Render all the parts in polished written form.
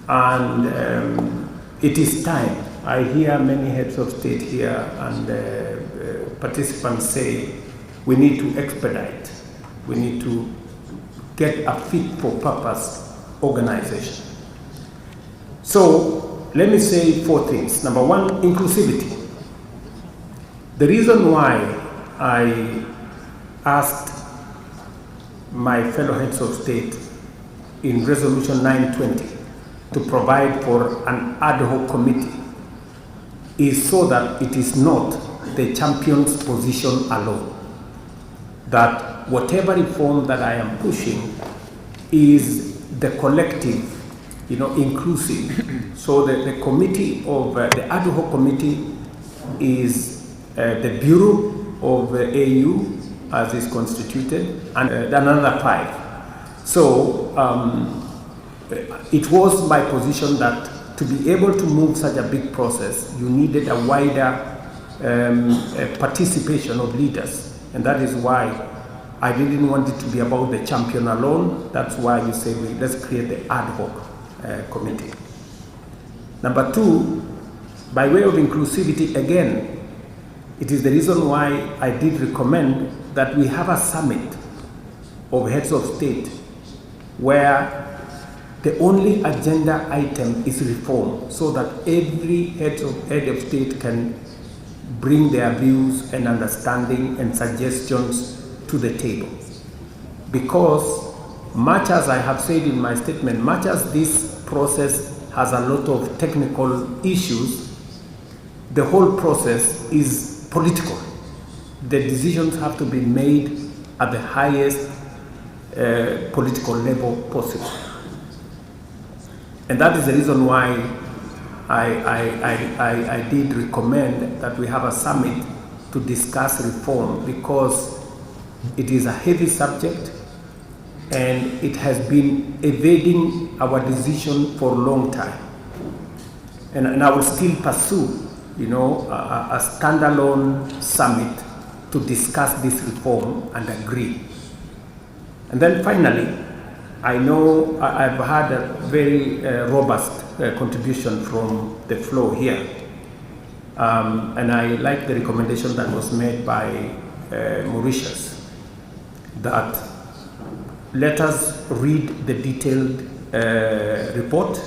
And it is time. I hear many heads of state here and participants say we need to expedite. We need to get a fit for purpose organization. So let me say 4 things. Number 1, inclusivity. The reason why I asked my fellow heads of state in Resolution 920 to provide for an ad hoc committee is so that it is not the champion's position alone. That whatever reform that I am pushing is the collective, inclusive. So the committee of the ad hoc committee is the Bureau of AU as is constituted, and another 5. So it was my position that to be able to move such a big process, you needed a wider participation of leaders. And that is why I didn't want it to be about the champion alone. That's why you say, let's create the ad hoc committee. Number 2, by way of inclusivity, again, it is the reason why I did recommend that we have a summit of heads of state where the only agenda item is reform, so that every head of state can bring their views and understanding and suggestions to the table. Because much as I have said in my statement, much as this process has a lot of technical issues, the whole process is political. The decisions have to be made at the highest political level possible. And that is the reason why I did recommend that we have a summit to discuss reform, because it is a heavy subject and it has been evading our decision for a long time. And I will still pursue, a standalone summit to discuss this reform and agree. And then finally, I know I've had a very robust contribution from the floor here. And I like the recommendation that was made by Mauritius, that let us read the detailed report.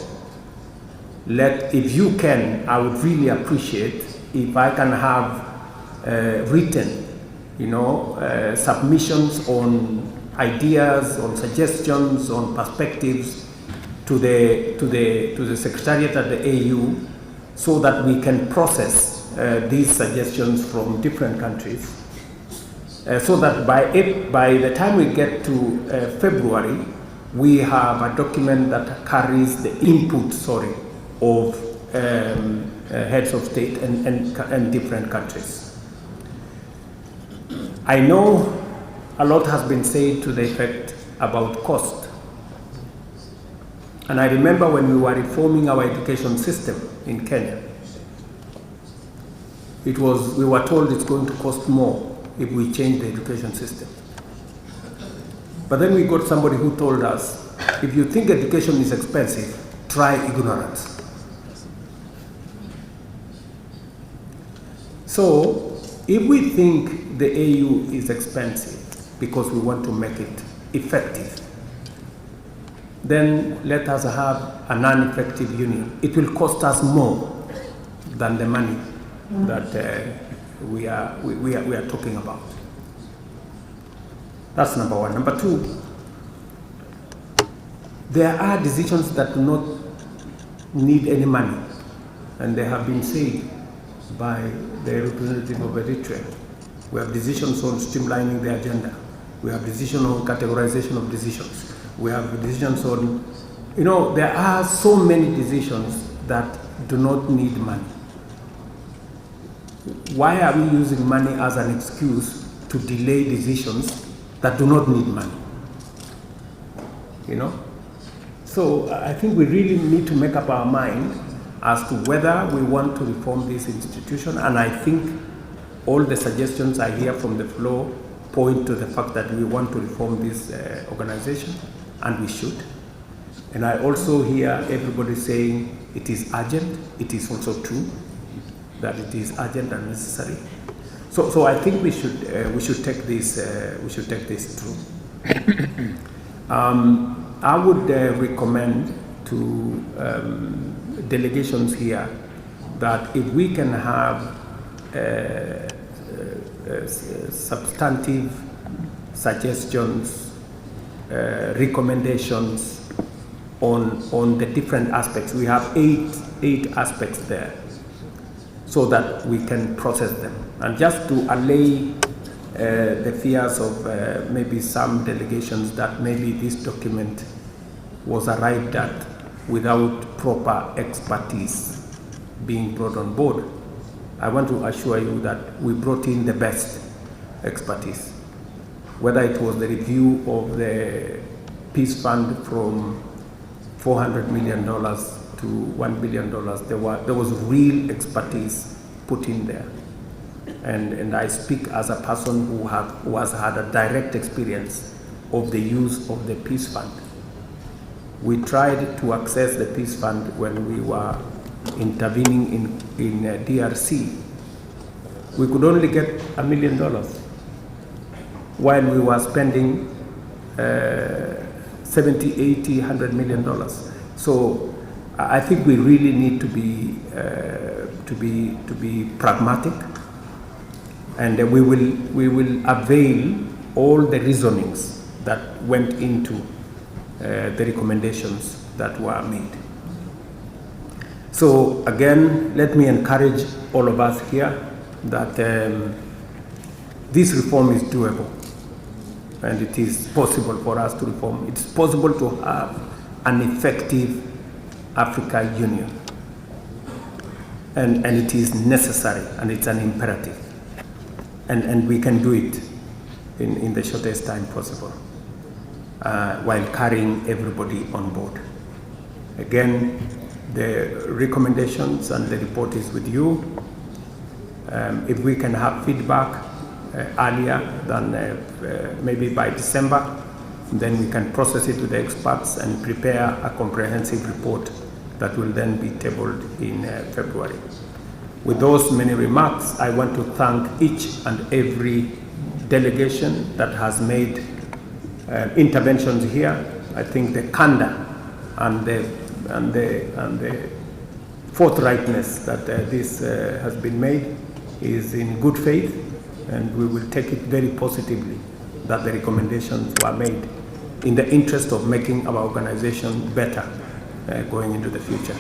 If you can, I would really appreciate if I can have written, submissions on ideas, on suggestions, on perspectives to the Secretariat at the AU, so that we can process these suggestions from different countries, so that by the time we get to February, we have a document that carries the input, of heads of state and different countries. I know a lot has been said to the effect about cost. And I remember when we were reforming our education system in Kenya, we were told it's going to cost more if we change the education system. But then we got somebody who told us, if you think education is expensive, try ignorance. So if we think the AU is expensive because we want to make it effective, then let us have a non-effective union. It will cost us more than the money that we are talking about. That's number 1. Number 2, there are decisions that do not need any money, and they have been said by the representative of Eritrea. We have decisions on streamlining the agenda. We have decisions on categorization of decisions. We have decisions on, there are so many decisions that do not need money. Why are we using money as an excuse to delay decisions that do not need money? So I think we really need to make up our mind as to whether we want to reform this institution, and I think all the suggestions I hear from the floor point to the fact that we want to reform this organization, and we should. And I also hear everybody saying it is urgent. It is also true that it is urgent and necessary. So I think we should take this through. I would recommend to delegations here that if we can have substantive suggestions, recommendations on the different aspects. We have eight aspects there, so that we can process them. And just to allay the fears of maybe some delegations that maybe this document was arrived at without proper expertise being brought on board, I want to assure you that we brought in the best expertise. Whether it was the review of the peace fund from $400 million to $1 billion, there was real expertise put in there. And I speak as a person who has had a direct experience of the use of the peace fund. We tried to access the peace fund when we were intervening in DRC. We could only get $1 million while we were spending 70, 80, $100 million. So I think we really need to be pragmatic, and we will avail all the reasonings that went into the recommendations that were made. So again, let me encourage all of us here that this reform is doable, and it is possible for us to reform. It's possible to have an effective Africa Union, and it is necessary, and it's an imperative, and we can do it in the shortest time possible, while carrying everybody on board. Again, the recommendations and the report is with you. If we can have feedback earlier than maybe by December, then we can process it with the experts and prepare a comprehensive report that will then be tabled in February. With those many remarks, I want to thank each and every delegation that has made interventions here. I think the candor and the forthrightness that this has been made is in good faith, and we will take it very positively that the recommendations were made in the interest of making our organization better going into the future.